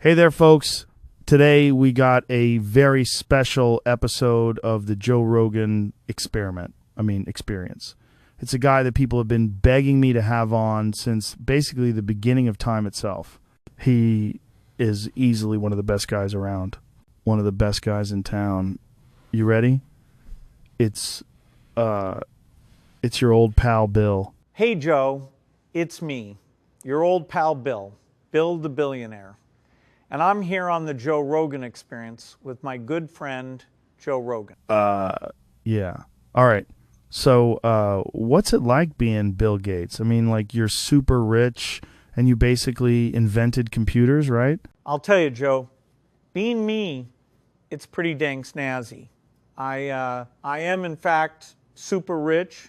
Hey there, folks. Today we got a very special episode of the Joe Rogan experience. It's a guy that people have been begging me to have on since basically the beginning of time itself. He is easily one of the best guys around, one of the best guys in town. You ready? It's your old pal Bill. Hey Joe, it's me, your old pal Bill the Billionaire. And I'm here on the Joe Rogan Experience with my good friend, Joe Rogan. Yeah. All right. So, what's it like being Bill Gates? I mean, like, you're super rich and you basically invented computers, right? I'll tell you, Joe, being me, it's pretty dang snazzy. I am, in fact, super rich.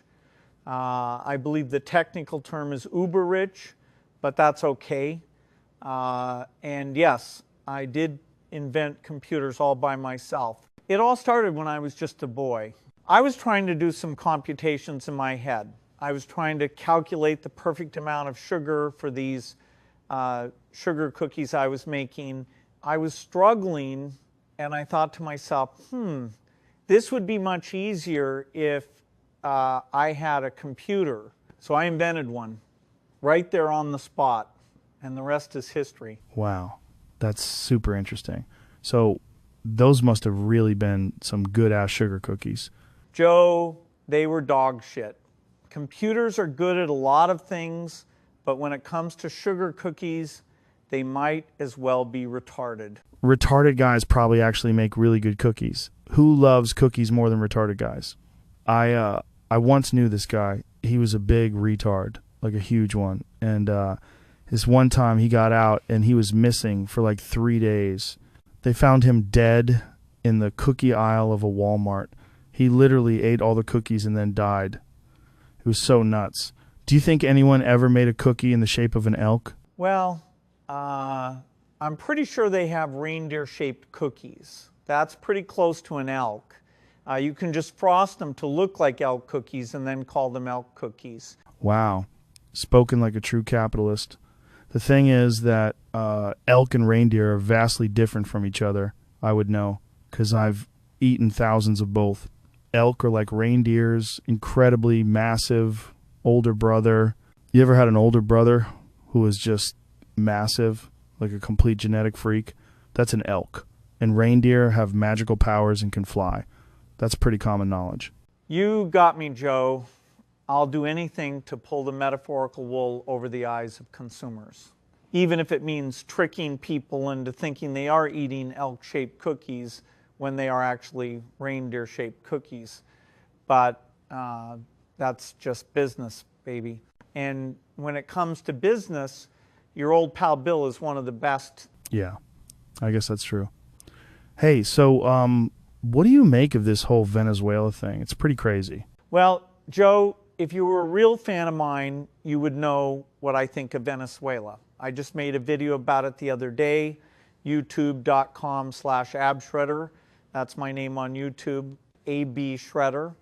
I believe the technical term is uber rich, but that's okay. And yes, I did invent computers all by myself. It all started when I was just a boy. I was trying to do some computations in my head. I was trying to calculate the perfect amount of sugar for these sugar cookies I was making. I was struggling, and I thought to myself, this would be much easier if I had a computer. So I invented one right there on the spot. And the rest is history. Wow. That's super interesting. So those must have really been some good-ass sugar cookies. Joe, they were dog shit. Computers are good at a lot of things, but when it comes to sugar cookies, they might as well be retarded. Retarded guys probably actually make really good cookies. Who loves cookies more than retarded guys? I once knew this guy. He was a big retard, like a huge one. And this one time he got out and he was missing for like 3 days. They found him dead in the cookie aisle of a Walmart. He literally ate all the cookies and then died. It was so nuts. Do you think anyone ever made a cookie in the shape of an elk? Well, I'm pretty sure they have reindeer-shaped cookies. That's pretty close to an elk. You can just frost them to look like elk cookies and then call them elk cookies. Wow. Spoken like a true capitalist. The thing is that elk and reindeer are vastly different from each other, I would know, because I've eaten thousands of both. Elk are like reindeer's incredibly massive older brother. You ever had an older brother who was just massive, like a complete genetic freak? That's an elk. And reindeer have magical powers and can fly. That's pretty common knowledge. You got me, Joe. I'll do anything to pull the metaphorical wool over the eyes of consumers, even if it means tricking people into thinking they are eating elk-shaped cookies when they are actually reindeer-shaped cookies. But that's just business, baby. And when it comes to business, your old pal Bill is one of the best. Yeah, I guess that's true. Hey, so what do you make of this whole Venezuela thing? It's pretty crazy. Well, Joe, if you were a real fan of mine, you would know what I think of Venezuela. I just made a video about it the other day, youtube.com/abshredder. That's my name on YouTube, AB Shredder.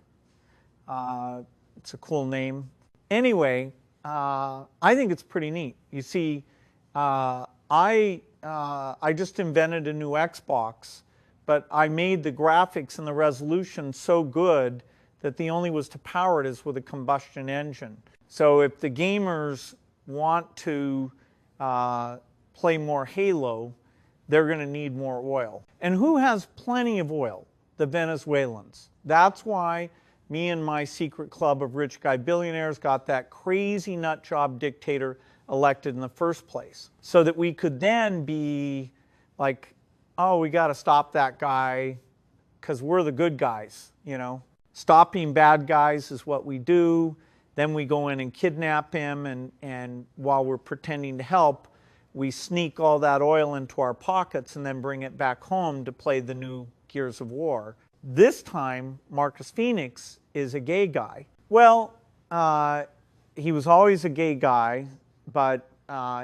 It's a cool name. Anyway, I think it's pretty neat. You see, I just invented a new Xbox, but I made the graphics and the resolution so good that the only way to power it is with a combustion engine. So if the gamers want to play more Halo, they're going to need more oil. And who has plenty of oil? The Venezuelans. That's why me and my secret club of rich guy billionaires got that crazy nut job dictator elected in the first place, so that we could then be like, oh, we got to stop that guy because we're the good guys, you know. Stopping bad guys is what we do. Then we go in and kidnap him, and while we're pretending to help, we sneak all that oil into our pockets and then bring it back home to play the new Gears of War. This time, Marcus Phoenix is a gay guy. Well, he was always a gay guy, but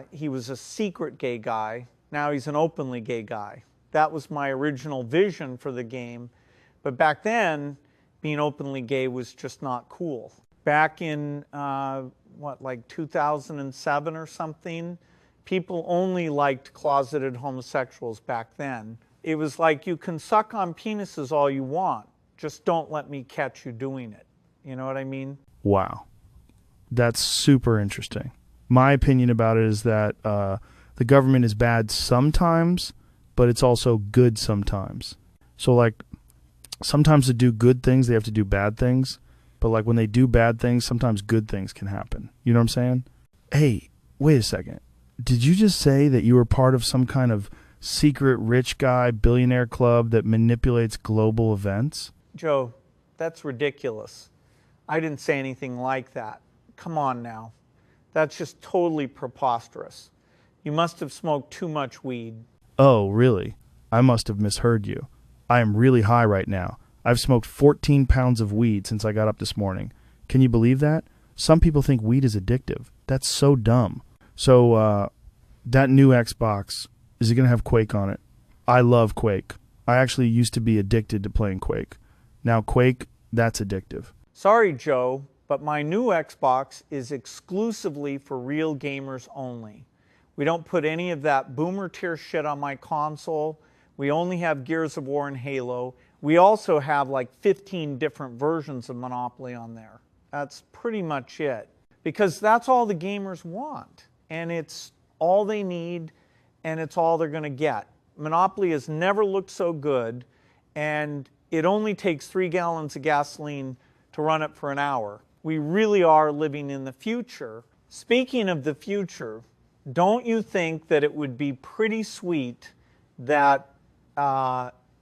he was a secret gay guy. Now he's an openly gay guy. That was my original vision for the game. But back then, being openly gay was just not cool. Back in, like 2007 or something, People only liked closeted homosexuals back then. It was like, you can suck on penises all you want, just don't let me catch you doing it. You know what I mean? Wow. That's super interesting. My opinion about it is that the government is bad sometimes, but it's also good sometimes. So, like, sometimes to do good things, they have to do bad things. But, like, when they do bad things, sometimes good things can happen. You know what I'm saying? Hey, wait a second. Did you just say that you were part of some kind of secret rich guy billionaire club that manipulates global events? Joe, that's ridiculous. I didn't say anything like that. Come on now. That's just totally preposterous. You must have smoked too much weed. Oh, really? I must have misheard you. I am really high right now. I've smoked 14 pounds of weed since I got up this morning. Can you believe that? Some people think weed is addictive. That's so dumb. So, that new Xbox, is it going to have Quake on it? I love Quake. I actually used to be addicted to playing Quake. Now, Quake, that's addictive. Sorry, Joe, but my new Xbox is exclusively for real gamers only. We don't put any of that boomer tier shit on my console. We only have Gears of War and Halo. We also have like 15 different versions of Monopoly on there. That's pretty much it. Because that's all the gamers want. And it's all they need, and it's all they're going to get. Monopoly has never looked so good, and it only takes 3 gallons of gasoline to run it for an hour. We really are living in the future. Speaking of the future, don't you think that it would be pretty sweet that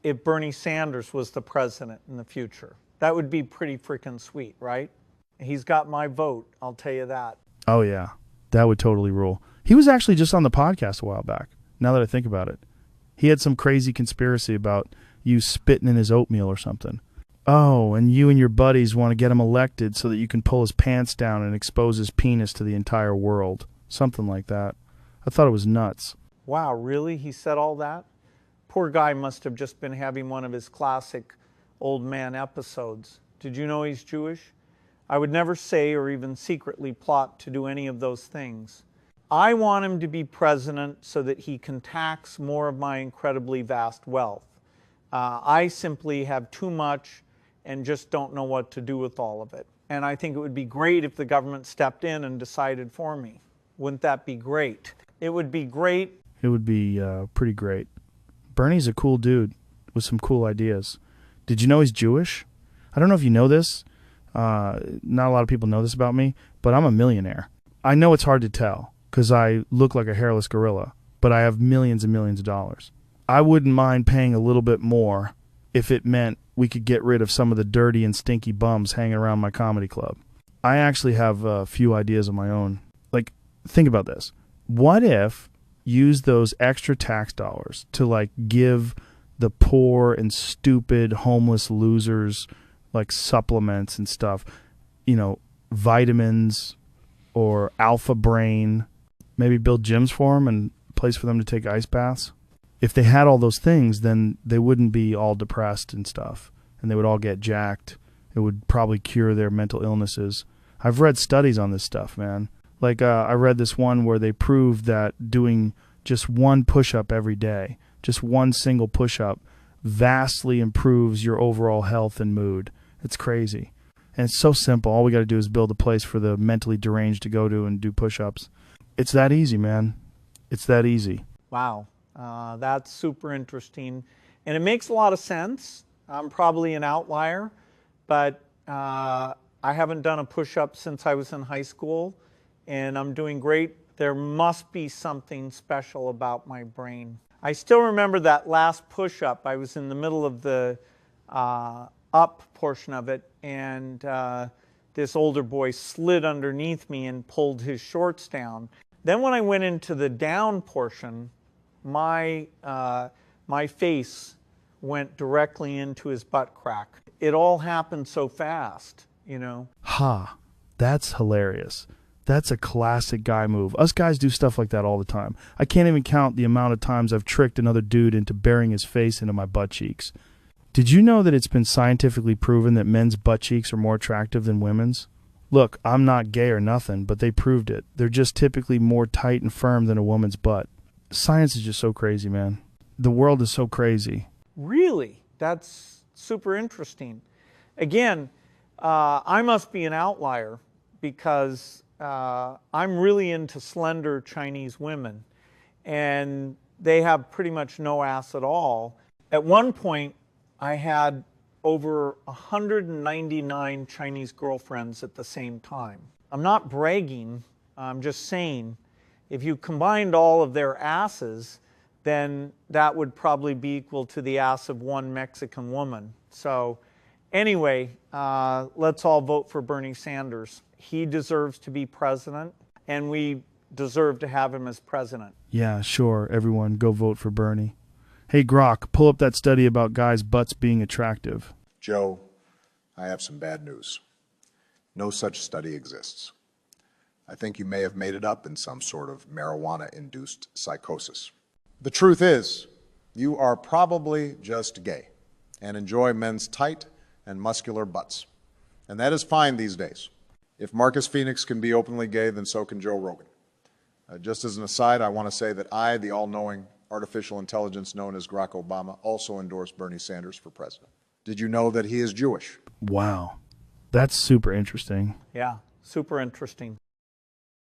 if Bernie Sanders was the president in the future? That would be pretty freaking sweet, right? He's got my vote, I'll tell you that. Oh, yeah. That would totally rule. He was actually just on the podcast a while back, now that I think about it. He had some crazy conspiracy about you spitting in his oatmeal or something. Oh, and you and your buddies want to get him elected so that you can pull his pants down and expose his penis to the entire world. Something like that. I thought it was nuts. Wow, really? He said all that? Poor guy must have just been having one of his classic old man episodes. Did you know he's Jewish? I would never say or even secretly plot to do any of those things. I want him to be president so that he can tax more of my incredibly vast wealth. I simply have too much and just don't know what to do with all of it. And I think it would be great if the government stepped in and decided for me. Wouldn't that be great? It would be great. It would be pretty great. Bernie's a cool dude with some cool ideas. Did you know he's Jewish? I don't know if you know this. Not a lot of people know this about me, but I'm a millionaire. I know it's hard to tell because I look like a hairless gorilla, but I have millions and millions of dollars. I wouldn't mind paying a little bit more if it meant we could get rid of some of the dirty and stinky bums hanging around my comedy club. I actually have a few ideas of my own. Like, think about this. What if use those extra tax dollars to, like, give the poor and stupid homeless losers, like, supplements and stuff, you know, vitamins or Alpha Brain, maybe build gyms for them and a place for them to take ice baths? If they had all those things, then they wouldn't be all depressed and stuff, and they would all get jacked. It would probably cure their mental illnesses. I've read studies on this stuff, man. Like, I read this one where they proved that doing just one push-up every day, just one single push-up, vastly improves your overall health and mood. It's crazy. And it's so simple. All we got to do is build a place for the mentally deranged to go to and do push-ups. It's that easy, man. It's that easy. Wow. That's super interesting. And it makes a lot of sense. I'm probably an outlier, but I haven't done a push-up since I was in high school, and I'm doing great. There must be something special about my brain. I still remember that last push-up. I was in the middle of the up portion of it, and this older boy slid underneath me and pulled his shorts down. Then when I went into the down portion, my face went directly into his butt crack. It all happened so fast, you know. Ha, that's hilarious. That's a classic guy move. Us guys do stuff like that all the time. I can't even count the amount of times I've tricked another dude into burying his face into my butt cheeks. Did you know that it's been scientifically proven that men's butt cheeks are more attractive than women's? Look, I'm not gay or nothing, but they proved it. They're just typically more tight and firm than a woman's butt. Science is just so crazy, man. The world is so crazy. Really? That's super interesting. Again, I must be an outlier because I'm really into slender Chinese women, and they have pretty much no ass at all. At one point, I had over 199 Chinese girlfriends at the same time. I'm not bragging, I'm just saying, if you combined all of their asses, then that would probably be equal to the ass of one Mexican woman. So anyway, let's all vote for Bernie Sanders. He deserves to be president, and we deserve to have him as president. Yeah, sure, everyone, go vote for Bernie. Hey, Grok, pull up that study about guys' butts being attractive. Joe, I have some bad news. No such study exists. I think you may have made it up in some sort of marijuana-induced psychosis. The truth is, you are probably just gay and enjoy men's tight and muscular butts. And that is fine these days. If Marcus Phoenix can be openly gay, then so can Joe Rogan. Just as an aside, I want to say that I, the all-knowing artificial intelligence known as Grok Obama, also endorsed Bernie Sanders for president. Did you know that he is Jewish? Wow. That's super interesting. Yeah, super interesting.